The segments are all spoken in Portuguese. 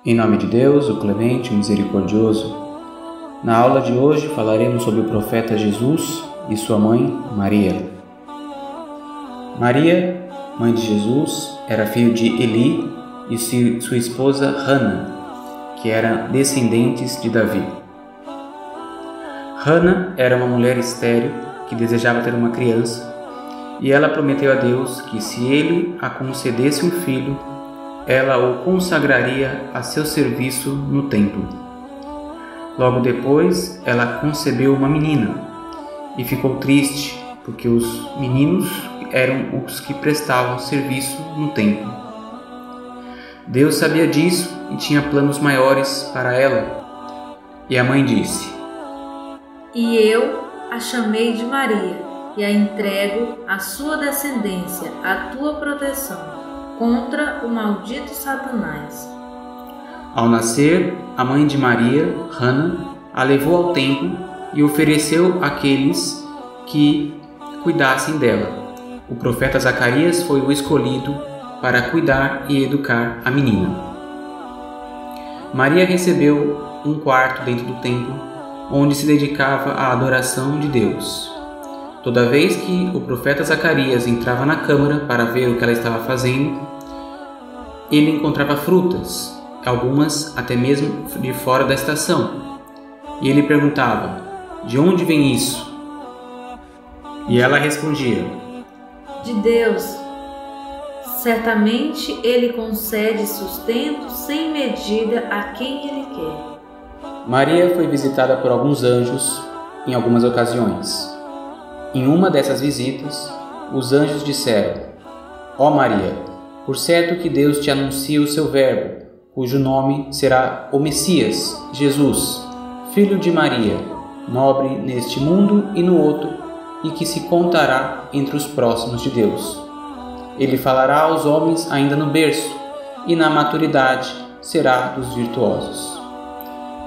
Em nome de Deus, o clemente, o misericordioso. Na aula de hoje falaremos sobre o profeta Jesus e sua mãe, Maria. Maria, mãe de Jesus, era filho de Eli e sua esposa Hana, que eram descendentes de Davi. Hana era uma mulher estéril que desejava ter uma criança, e ela prometeu a Deus que, se ele a concedesse um filho, ela o consagraria a seu serviço no templo. Logo depois, ela concebeu uma menina e ficou triste, porque os meninos eram os que prestavam serviço no templo. Deus sabia disso e tinha planos maiores para ela. E a mãe disse: "E eu a chamei de Maria, e a entrego à sua descendência, à tua proteção, contra o maldito Satanás." Ao nascer, a mãe de Maria, Hana, a levou ao templo e ofereceu àqueles que cuidassem dela. O profeta Zacarias foi o escolhido para cuidar e educar a menina. Maria recebeu um quarto dentro do templo, onde se dedicava à adoração de Deus. Toda vez que o profeta Zacarias entrava na câmara para ver o que ela estava fazendo, ele encontrava frutas, algumas até mesmo de fora da estação. E ele perguntava: "De onde vem isso?" E ela respondia: "De Deus. Certamente Ele concede sustento sem medida a quem Ele quer." Maria foi visitada por alguns anjos em algumas ocasiões. Em uma dessas visitas, os anjos disseram: "Ó Maria, por certo que Deus te anuncia o seu verbo, cujo nome será o Messias, Jesus, filho de Maria, nobre neste mundo e no outro, e que se contará entre os próximos de Deus. Ele falará aos homens ainda no berço, e na maturidade será dos virtuosos."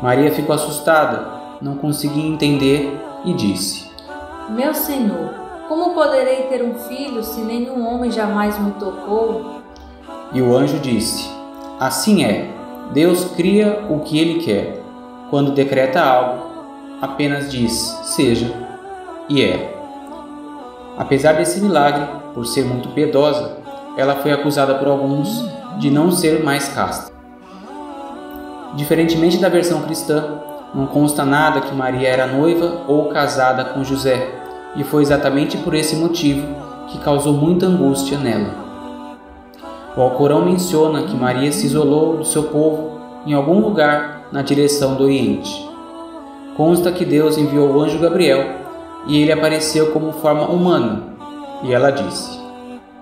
Maria ficou assustada, não conseguia entender e disse: "Meu Senhor, como poderei ter um filho se nenhum homem jamais me tocou?" E o anjo disse: "Assim é, Deus cria o que Ele quer. Quando decreta algo, apenas diz: seja, e é." Apesar desse milagre, por ser muito piedosa, ela foi acusada por alguns de não ser mais casta. Diferentemente da versão cristã, não consta nada que Maria era noiva ou casada com José, e foi exatamente por esse motivo que causou muita angústia nela. O Alcorão menciona que Maria se isolou do seu povo em algum lugar na direção do Oriente. Consta que Deus enviou o anjo Gabriel e ele apareceu como forma humana, e ela disse: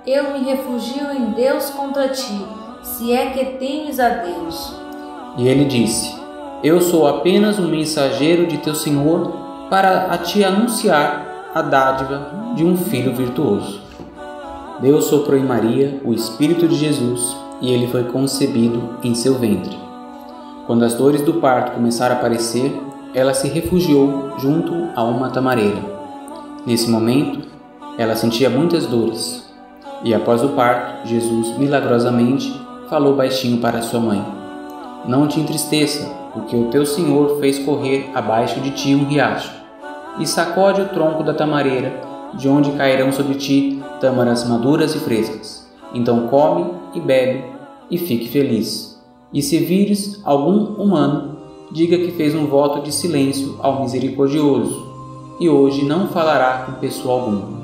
"Eu me refugio em Deus contra ti, se é que temes a Deus." E ele disse: "Eu sou apenas um mensageiro de teu Senhor para te anunciar a dádiva de um filho virtuoso." Deus soprou em Maria o Espírito de Jesus e ele foi concebido em seu ventre. Quando as dores do parto começaram a aparecer, ela se refugiou junto a uma tamareira. Nesse momento, ela sentia muitas dores. E após o parto, Jesus milagrosamente falou baixinho para sua mãe: "Não te entristeça, porque o teu Senhor fez correr abaixo de ti um riacho, e sacode o tronco da tamareira, de onde cairão sobre ti tâmaras maduras e frescas. Então come e bebe e fique feliz. E se vires algum humano, diga que fez um voto de silêncio ao misericordioso, e hoje não falará com pessoa alguma."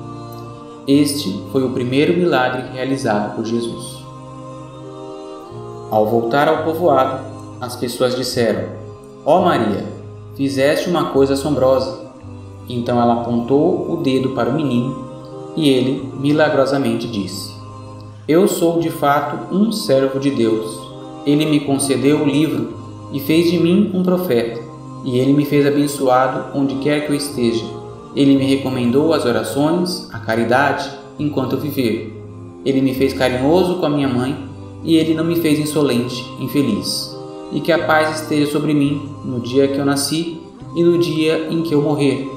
Este foi o primeiro milagre realizado por Jesus. Ao voltar ao povoado, as pessoas disseram: "Ó Maria, fizeste uma coisa assombrosa." Então ela apontou o dedo para o menino e ele milagrosamente disse: "Eu sou de fato um servo de Deus. Ele me concedeu o livro e fez de mim um profeta, e ele me fez abençoado onde quer que eu esteja. Ele me recomendou as orações, a caridade, enquanto eu viver. Ele me fez carinhoso com a minha mãe, e ele não me fez insolente, infeliz. E que a paz esteja sobre mim no dia que eu nasci, e no dia em que eu morrer,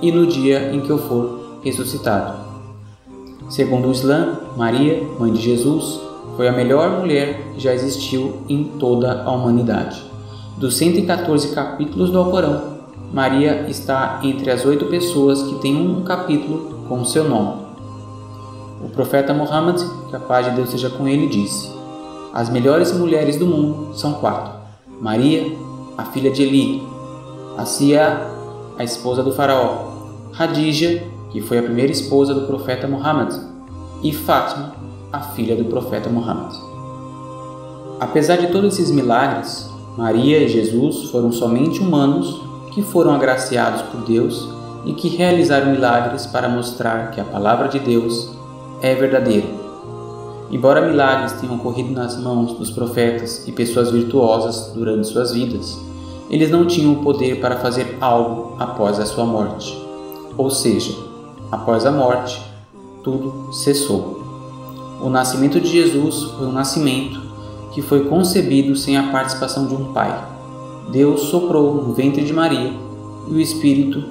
e no dia em que eu for ressuscitado." Segundo o Islã, Maria, mãe de Jesus, foi a melhor mulher que já existiu em toda a humanidade. Dos 114 capítulos do Alcorão, Maria está entre as 8 pessoas que têm um capítulo com o seu nome. O profeta Muhammad, que a paz de Deus seja com ele, disse: as melhores mulheres do mundo são 4. Maria, a filha de Eli; Assia, a esposa do faraó; Hadija, que foi a primeira esposa do profeta Muhammad; e Fátima, a filha do profeta Muhammad. Apesar de todos esses milagres, Maria e Jesus foram somente humanos que foram agraciados por Deus e que realizaram milagres para mostrar que a palavra de Deus é verdadeira. Embora milagres tenham ocorrido nas mãos dos profetas e pessoas virtuosas durante suas vidas, eles não tinham o poder para fazer algo após a sua morte. Ou seja, após a morte, tudo cessou. O nascimento de Jesus foi um nascimento que foi concebido sem a participação de um pai. Deus soprou no ventre de Maria e o Espírito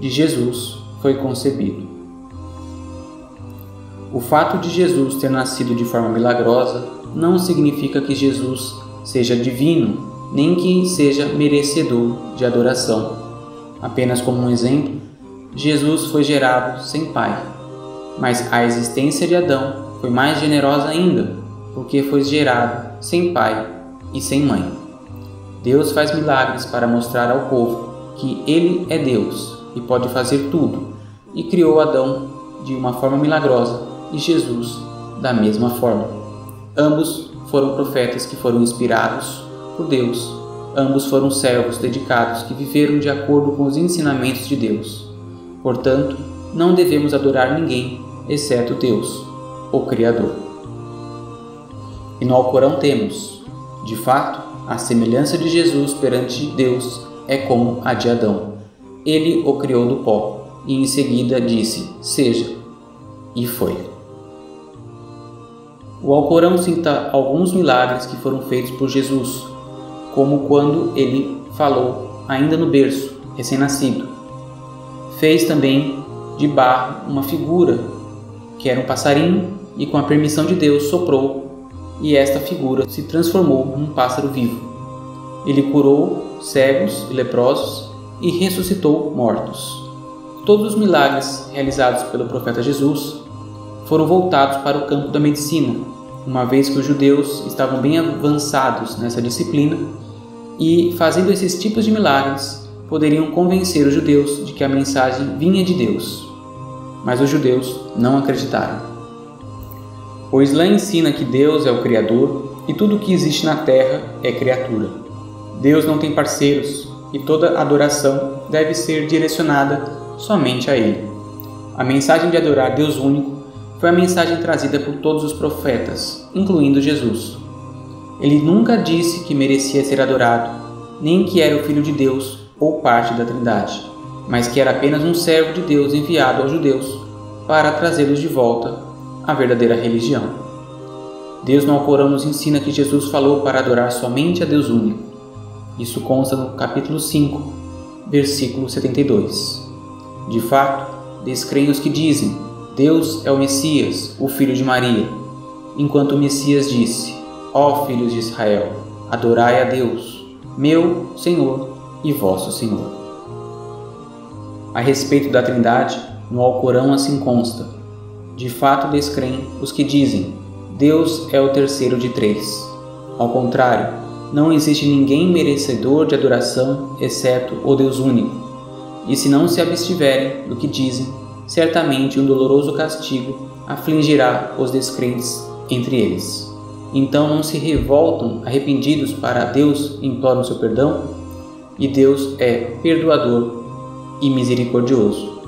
de Jesus foi concebido. O fato de Jesus ter nascido de forma milagrosa não significa que Jesus seja divino, nem que seja merecedor de adoração. Apenas como um exemplo, Jesus foi gerado sem pai, mas a existência de Adão foi mais generosa ainda, porque foi gerado sem pai e sem mãe. Deus faz milagres para mostrar ao povo que Ele é Deus e pode fazer tudo, e criou Adão de uma forma milagrosa e Jesus da mesma forma. Ambos foram profetas que foram inspirados por Deus. Ambos foram servos dedicados que viveram de acordo com os ensinamentos de Deus. Portanto, não devemos adorar ninguém exceto Deus, o Criador. E no Alcorão temos, de fato, a semelhança de Jesus perante Deus é como a de Adão. Ele o criou do pó e em seguida disse: seja, e foi. O Alcorão cita alguns milagres que foram feitos por Jesus, como quando ele falou ainda no berço, recém-nascido. Fez também de barro uma figura, que era um passarinho, e com a permissão de Deus soprou, e esta figura se transformou num pássaro vivo. Ele curou cegos e leprosos e ressuscitou mortos. Todos os milagres realizados pelo profeta Jesus foram voltados para o campo da medicina, uma vez que os judeus estavam bem avançados nessa disciplina e, fazendo esses tipos de milagres, poderiam convencer os judeus de que a mensagem vinha de Deus. Mas os judeus não acreditaram. O Islã ensina que Deus é o Criador e tudo o que existe na terra é criatura. Deus não tem parceiros e toda adoração deve ser direcionada somente a Ele. A mensagem de adorar Deus único foi a mensagem trazida por todos os profetas, incluindo Jesus. Ele nunca disse que merecia ser adorado, nem que era o Filho de Deus ou parte da Trindade, mas que era apenas um servo de Deus enviado aos judeus para trazê-los de volta à verdadeira religião. Deus no Alcorão nos ensina que Jesus falou para adorar somente a Deus único. Isso consta no capítulo 5, versículo 72. De fato, descreem os que dizem: Deus é o Messias, o filho de Maria, enquanto o Messias disse: ó filhos de Israel, adorai a Deus, meu Senhor e vosso Senhor. A respeito da Trindade, no Alcorão assim consta: de fato descreem os que dizem: Deus é o terceiro de 3. Ao contrário, não existe ninguém merecedor de adoração exceto o Deus único. E se não se abstiverem do que dizem, certamente um doloroso castigo afligirá os descrentes entre eles. Então não se revoltam arrependidos para Deus e imploram seu perdão? E Deus é perdoador e misericordioso.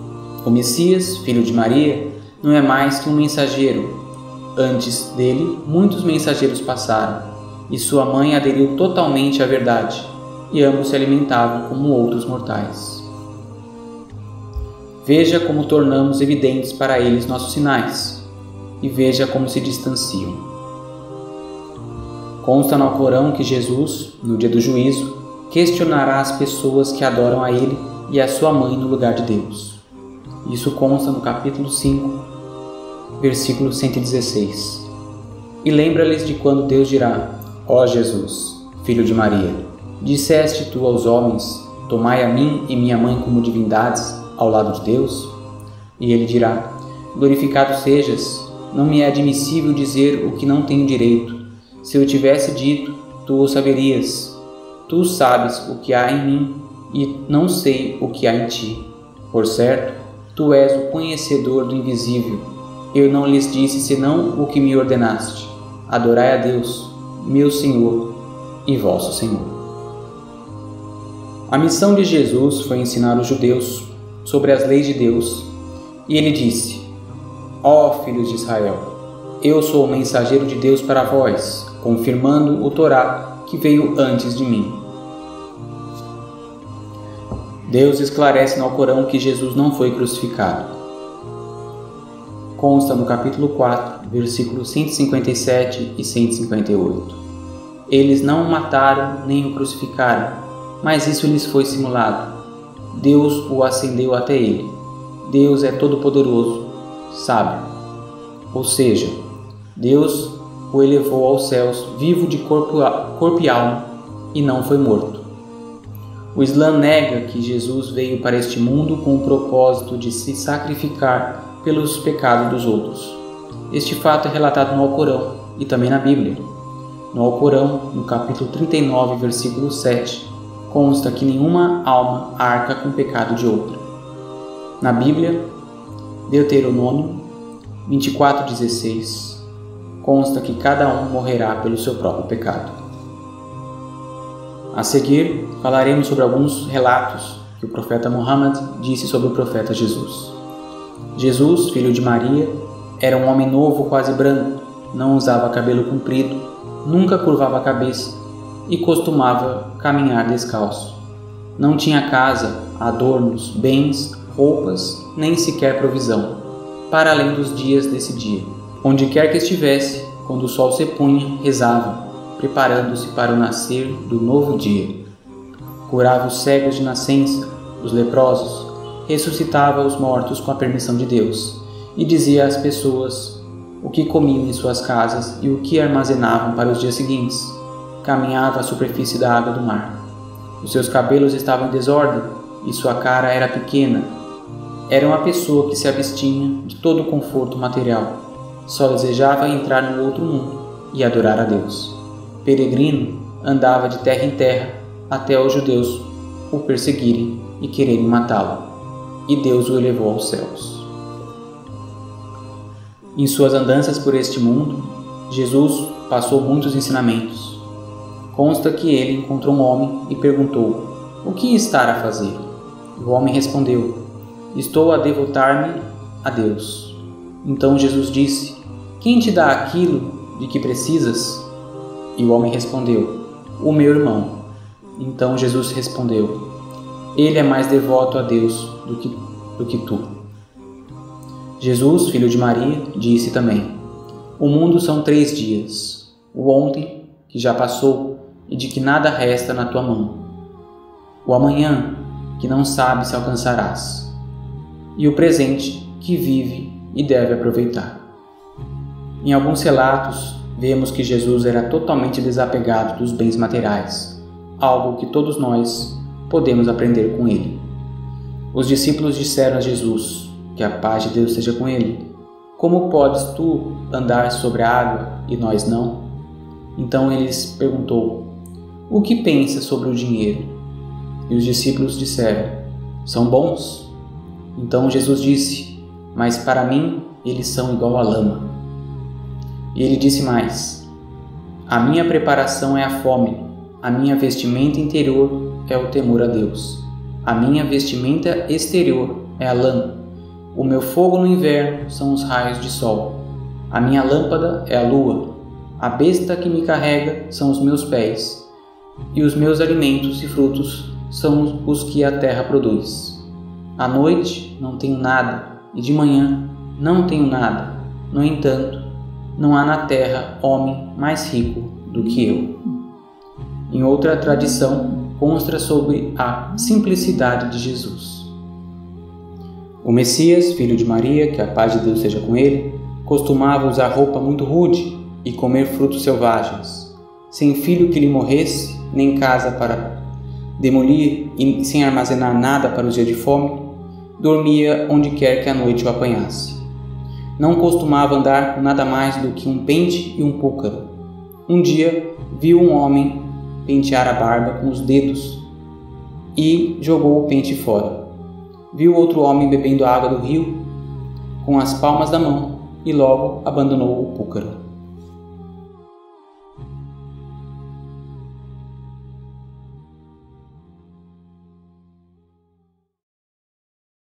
O Messias, filho de Maria, não é mais que um mensageiro. Antes dele, muitos mensageiros passaram, e sua mãe aderiu totalmente à verdade, e ambos se alimentavam como outros mortais. Veja como tornamos evidentes para eles nossos sinais, e veja como se distanciam. Consta no Alcorão que Jesus, no dia do juízo, questionará as pessoas que adoram a ele e a sua mãe no lugar de Deus. Isso consta no capítulo 5, versículo 116. E lembra-lhes de quando Deus dirá: Ó Jesus, filho de Maria, disseste tu aos homens: tomai a mim e minha mãe como divindades ao lado de Deus? E ele dirá: glorificado sejas, não me é admissível dizer o que não tenho direito. Se eu tivesse dito, tu o saberias. Tu sabes o que há em mim e não sei o que há em ti. Por certo, tu és o conhecedor do invisível. Eu não lhes disse senão o que me ordenaste. Adorai a Deus, meu Senhor e vosso Senhor. A missão de Jesus foi ensinar os judeus sobre as leis de Deus, e ele disse: Ó filhos de Israel, eu sou o mensageiro de Deus para vós, confirmando o Torá que veio antes de mim. Deus esclarece no Alcorão que Jesus não foi crucificado. Consta no capítulo 4, versículos 157 e 158. Eles não o mataram nem o crucificaram, mas isso lhes foi simulado. Deus o ascendeu até ele. Deus é todo-poderoso, sábio. Ou seja, Deus o elevou aos céus, vivo de corpo e alma, e não foi morto. O Islã nega que Jesus veio para este mundo com o propósito de se sacrificar pelos pecados dos outros. Este fato é relatado no Alcorão e também na Bíblia. No Alcorão, no capítulo 39, versículo 7, consta que nenhuma alma arca com o pecado de outra. Na Bíblia, Deuteronômio 24:16, consta que cada um morrerá pelo seu próprio pecado. A seguir, falaremos sobre alguns relatos que o profeta Muhammad disse sobre o profeta Jesus. Jesus, filho de Maria, era um homem novo, quase branco, não usava cabelo comprido, nunca curvava a cabeça e costumava caminhar descalço. Não tinha casa, adornos, bens, roupas, nem sequer provisão, para além dos dias desse dia. Onde quer que estivesse, quando o sol se punha, rezava, preparando-se para o nascer do novo dia. Curava os cegos de nascença, os leprosos, ressuscitava os mortos com a permissão de Deus, e dizia às pessoas o que comiam em suas casas e o que armazenavam para os dias seguintes. Caminhava à superfície da água do mar. Os seus cabelos estavam em desordem e sua cara era pequena. Era uma pessoa que se abstinha de todo o conforto material. Só desejava entrar no outro mundo e adorar a Deus. Peregrino, andava de terra em terra até os judeus o perseguirem e quererem matá-lo, e Deus o elevou aos céus. Em suas andanças por este mundo, Jesus passou muitos ensinamentos. Consta que ele encontrou um homem e perguntou: o que está a fazer? O homem respondeu: estou a devotar-me a Deus. Então Jesus disse: quem te dá aquilo de que precisas? E o homem respondeu: o meu irmão. Então Jesus respondeu: ele é mais devoto a Deus do que tu. Jesus, filho de Maria, disse também: o mundo são 3 dias, o ontem, que já passou e de que nada resta na tua mão, o amanhã, que não sabe se alcançarás, e o presente, que vive e deve aproveitar. Em alguns relatos, vemos que Jesus era totalmente desapegado dos bens materiais, algo que todos nós podemos aprender com ele. Os discípulos disseram a Jesus: que a paz de Deus seja com ele. Como podes tu andar sobre a água e nós não? Então ele lhes perguntou: o que pensa sobre o dinheiro? E os discípulos disseram: são bons. Então Jesus disse: mas para mim eles são igual a lama. E ele disse mais: a minha preparação é a fome, a minha vestimenta interior é o temor a Deus, a minha vestimenta exterior é a lã, o meu fogo no inverno são os raios de sol, a minha lâmpada é a lua, a besta que me carrega são os meus pés, e os meus alimentos e frutos são os que a terra produz. À noite não tenho nada, e de manhã não tenho nada. No entanto, não há na terra homem mais rico do que eu. Em outra tradição, consta sobre a simplicidade de Jesus. O Messias, filho de Maria, que a paz de Deus seja com ele, costumava usar roupa muito rude, e comer frutos selvagens, sem filho que lhe morresse, nem casa para demolir e sem armazenar nada para os dias de fome, dormia onde quer que a noite o apanhasse. Não costumava andar com nada mais do que um pente e um púcaro. Um dia viu um homem pentear a barba com os dedos e jogou o pente fora. Viu outro homem bebendo a água do rio com as palmas da mão e logo abandonou o púcaro.